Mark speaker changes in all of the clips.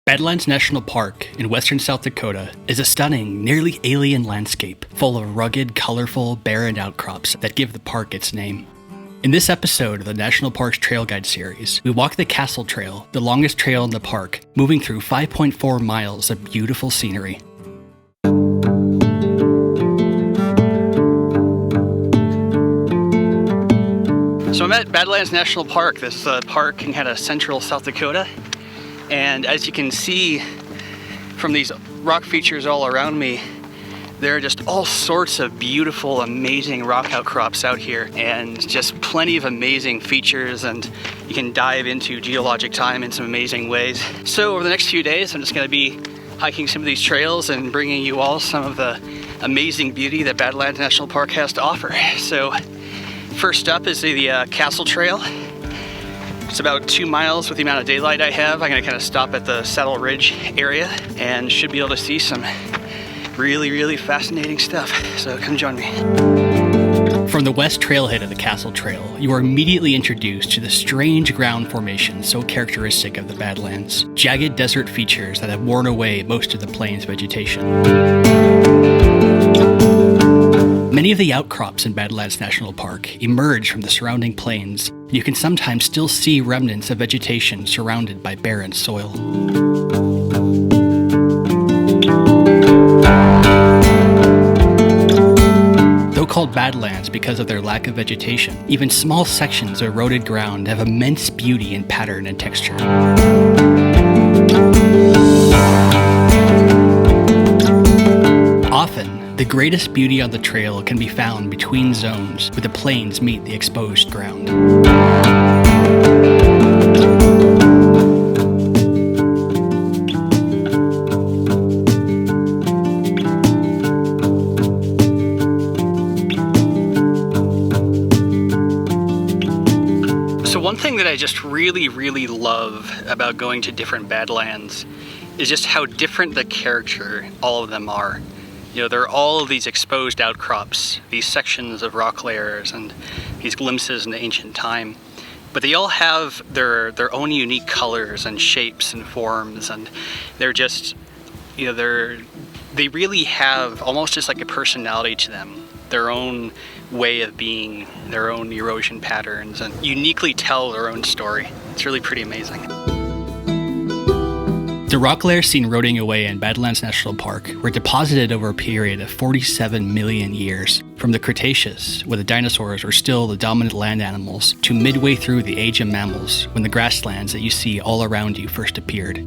Speaker 1: Badlands National Park in western South Dakota is a stunning, nearly alien landscape full of rugged, colorful, barren outcrops that give the park its name. In this episode of the National Parks Trail Guide series, we walk the Castle Trail, the longest trail in the park, moving through 5.4 miles of beautiful scenery. So I'm at Badlands National Park. This is a park in kind of central South Dakota. And as you can see from these rock features all around me, there are just all sorts of beautiful, amazing rock outcrops out here, and just plenty of amazing features, and you can dive into geologic time in some amazing ways. So over the next few days, I'm just going to be hiking some of these trails and bringing you all some of the amazing beauty that Badlands National Park has to offer. So first up is the Castle Trail. It's about 2 miles with the amount of daylight I have. I'm going to kind of stop at the Saddle Ridge area and should be able to see some really fascinating stuff. So come join me. From the west trailhead of the Castle Trail, you are immediately introduced to the strange ground formation so characteristic of the Badlands. Jagged desert features that have worn away most of the plains vegetation. Many of the outcrops in Badlands National Park emerge from the surrounding plains. You can sometimes still see remnants of vegetation surrounded by barren soil. Though called Badlands because of their lack of vegetation, even small sections of eroded ground have immense beauty in pattern and texture. Often, the greatest beauty on the trail can be found between zones where the plains meet the exposed ground. So one thing that I just really love about going to different Badlands is just how different the character all of them are. You know, there are all of these exposed outcrops, these sections of rock layers, and these glimpses into ancient time. But they all have their own unique colors and shapes and forms, and they're just, you know, they really have almost just like a personality to them, their own way of being, their own erosion patterns, and uniquely tell their own story. It's really pretty amazing. The rock layers seen eroding away in Badlands National Park were deposited over a period of 47 million years, from the Cretaceous, where the dinosaurs were still the dominant land animals, to midway through the age of mammals, when the grasslands that you see all around you first appeared.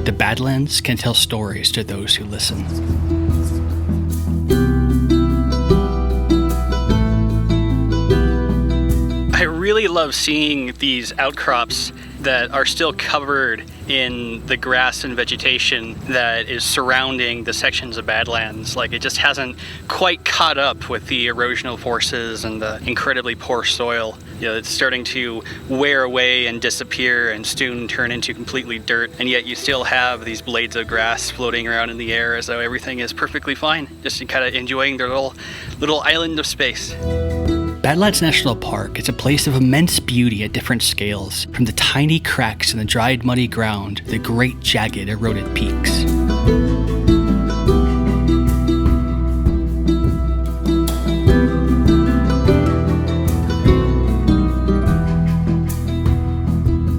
Speaker 1: The Badlands can tell stories to those who listen. I really love seeing these outcrops that are still covered in the grass and vegetation that is surrounding the sections of Badlands. Like, it just hasn't quite caught up with the erosional forces and the incredibly poor soil. You know, it's starting to wear away and disappear and soon turn into completely dirt, and yet you still have these blades of grass floating around in the air as though everything is perfectly fine, just kind of enjoying their little island of space. Badlands National Park is a place of immense beauty at different scales, from the tiny cracks in the dried muddy ground to the great jagged eroded peaks.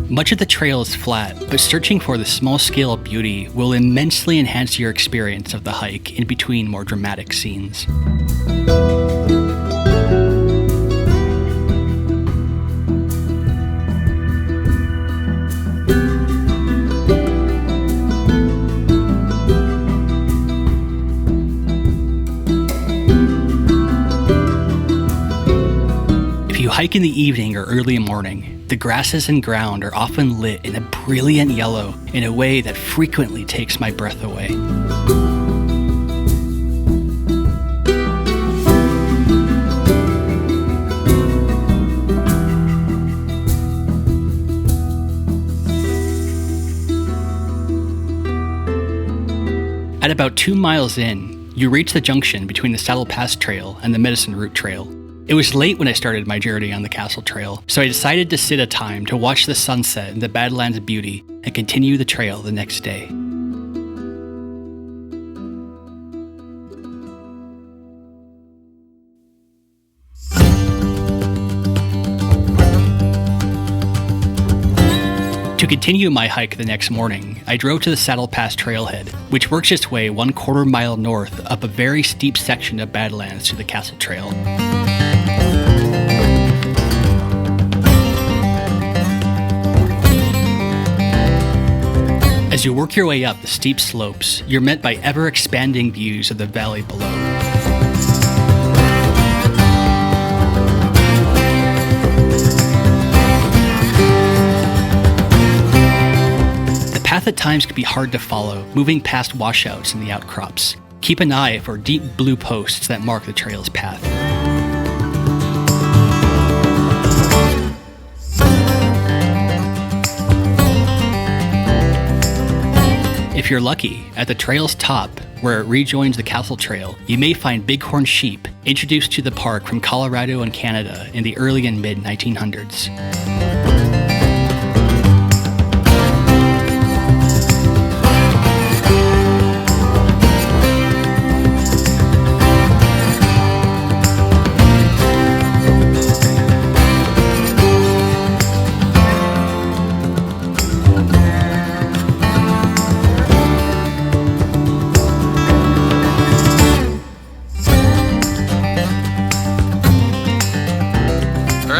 Speaker 1: Much of the trail is flat, but searching for the small-scale beauty will immensely enhance your experience of the hike in between more dramatic scenes. If you hike in the evening or early morning, the grasses and ground are often lit in a brilliant yellow in a way that frequently takes my breath away. At about 2 miles in, you reach the junction between the Saddle Pass Trail and the Medicine Root Trail. It was late when I started my journey on the Castle Trail, so I decided to sit a time to watch the sunset and the Badlands beauty and continue the trail the next day. To continue my hike the next morning, I drove to the Saddle Pass trailhead, which works its way 1/4 mile north up a very steep section of Badlands to the Castle Trail. As you work your way up the steep slopes, you're met by ever-expanding views of the valley below. The path at times can be hard to follow, moving past washouts and the outcrops. Keep an eye for deep blue posts that mark the trail's path. If you're lucky, at the trail's top, where it rejoins the Castle Trail, you may find bighorn sheep introduced to the park from Colorado and Canada in the early and mid-1900s.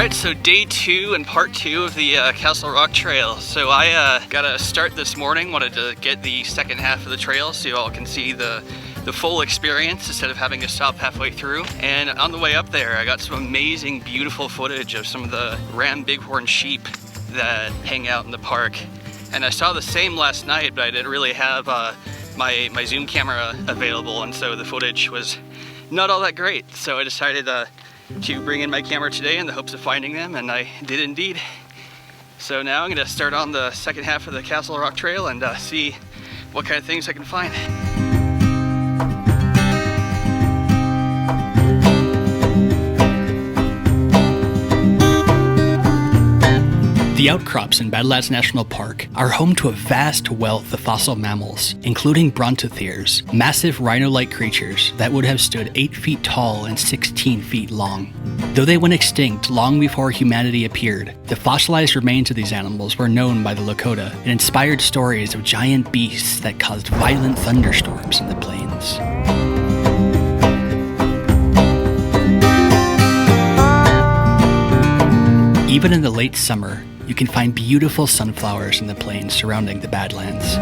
Speaker 1: So day 2 and part 2 of the Castle Rock Trail. So I got a start this morning, wanted to get the second half of the trail so you all can see the full experience instead of having to stop halfway through. And on the way up there, I got some amazing, beautiful footage of some of the ram bighorn sheep that hang out in the park. And I saw the same last night, but I didn't really have my zoom camera available, and so the footage was not all that great. So I decided to bring in my camera today in the hopes of finding them, and I did indeed. So now I'm going to start on the second half of the Castle Rock Trail and see what kind of things I can find. The outcrops in Badlands National Park are home to a vast wealth of fossil mammals, including brontotheres, massive rhino-like creatures that would have stood 8 feet tall and 16 feet long. Though they went extinct long before humanity appeared, the fossilized remains of these animals were known by the Dakota and inspired stories of giant beasts that caused violent thunderstorms in the plains. Even in the late summer, you can find beautiful sunflowers in the plains surrounding the Badlands.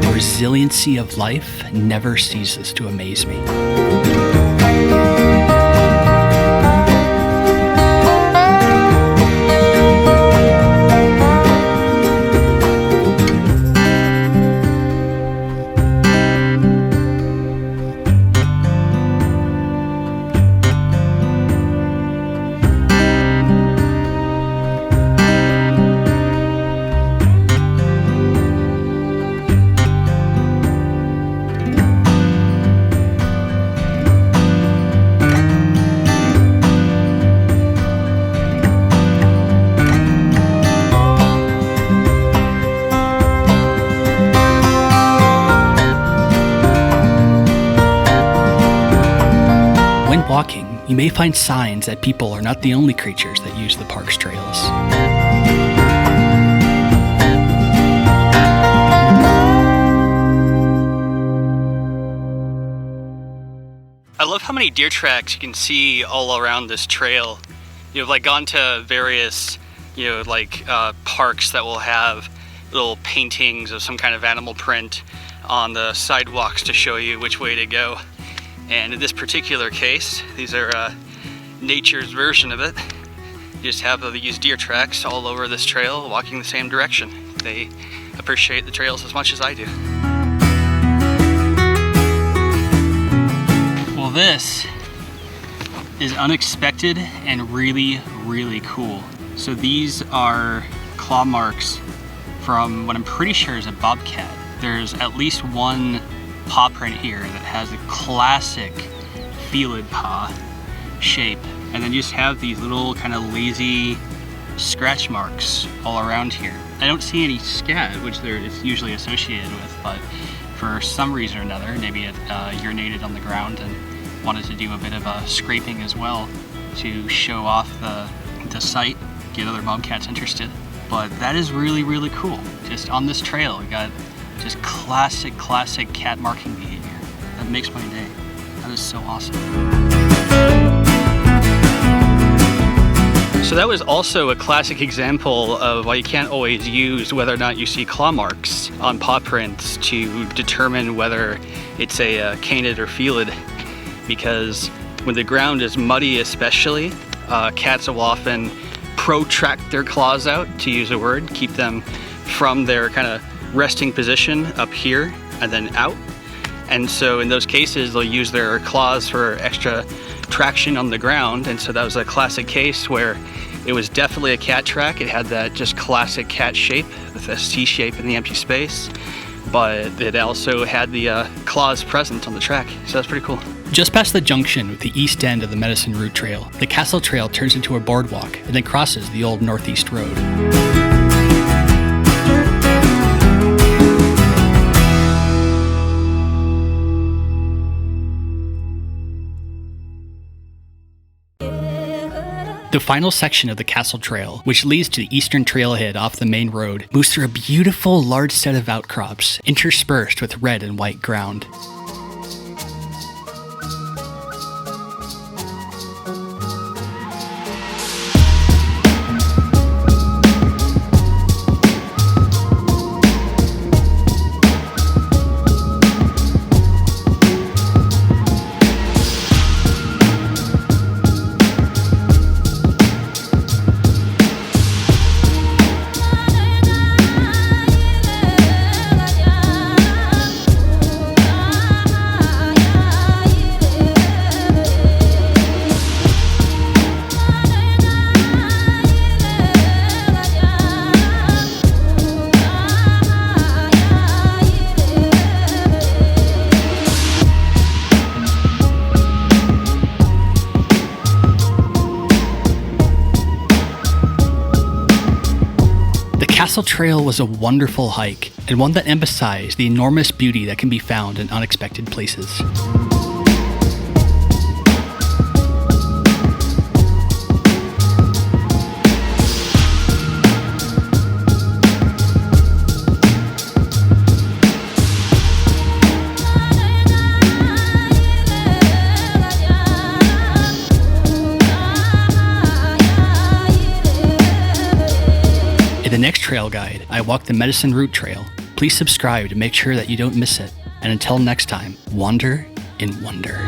Speaker 1: The resiliency of life never ceases to amaze me. Walking, you may find signs that people are not the only creatures that use the park's trails. I love how many deer tracks you can see all around this trail. You've like gone to various, parks that will have little paintings of some kind of animal print on the sidewalks to show you which way to go. And in this particular case, these are nature's version of it. You just have these deer tracks all over this trail walking the same direction. They appreciate the trails as much as I do. Well, this is unexpected and really, really cool. So these are claw marks from what I'm pretty sure is a bobcat. There's at least one paw print here that has a classic felid paw shape, and then you just have these little kind of lazy scratch marks all around here. I don't see any scat, which it's usually associated with, but for some reason or another, maybe it urinated on the ground and wanted to do a bit of a scraping as well to show off the site, get other bobcats interested. But that is really, really cool. Just on this trail, we got just classic cat marking behavior. That makes my day. That is so awesome. So that was also a classic example of why you can't always use whether or not you see claw marks on paw prints to determine whether it's a canid or felid, because when the ground is muddy especially, cats will often protract their claws out, to use a word, keep them from their kind of resting position up here and then out. And so in those cases, they'll use their claws for extra traction on the ground. And so that was a classic case where it was definitely a cat track. It had that just classic cat shape with a C shape in the empty space, but it also had the claws present on the track. So that's pretty cool. Just past the junction with the east end of the Medicine Route Trail, the Castle Trail turns into a boardwalk and then crosses the old Northeast Road. The final section of the Castle Trail, which leads to the eastern trailhead off the main road, moves through a beautiful large set of outcrops, interspersed with red and white ground. The Castle Trail was a wonderful hike, and one that emphasized the enormous beauty that can be found in unexpected places. The next trail guide, I walk the Medicine Route Trail. Please subscribe to make sure that you don't miss it. And until next time, wander in wonder.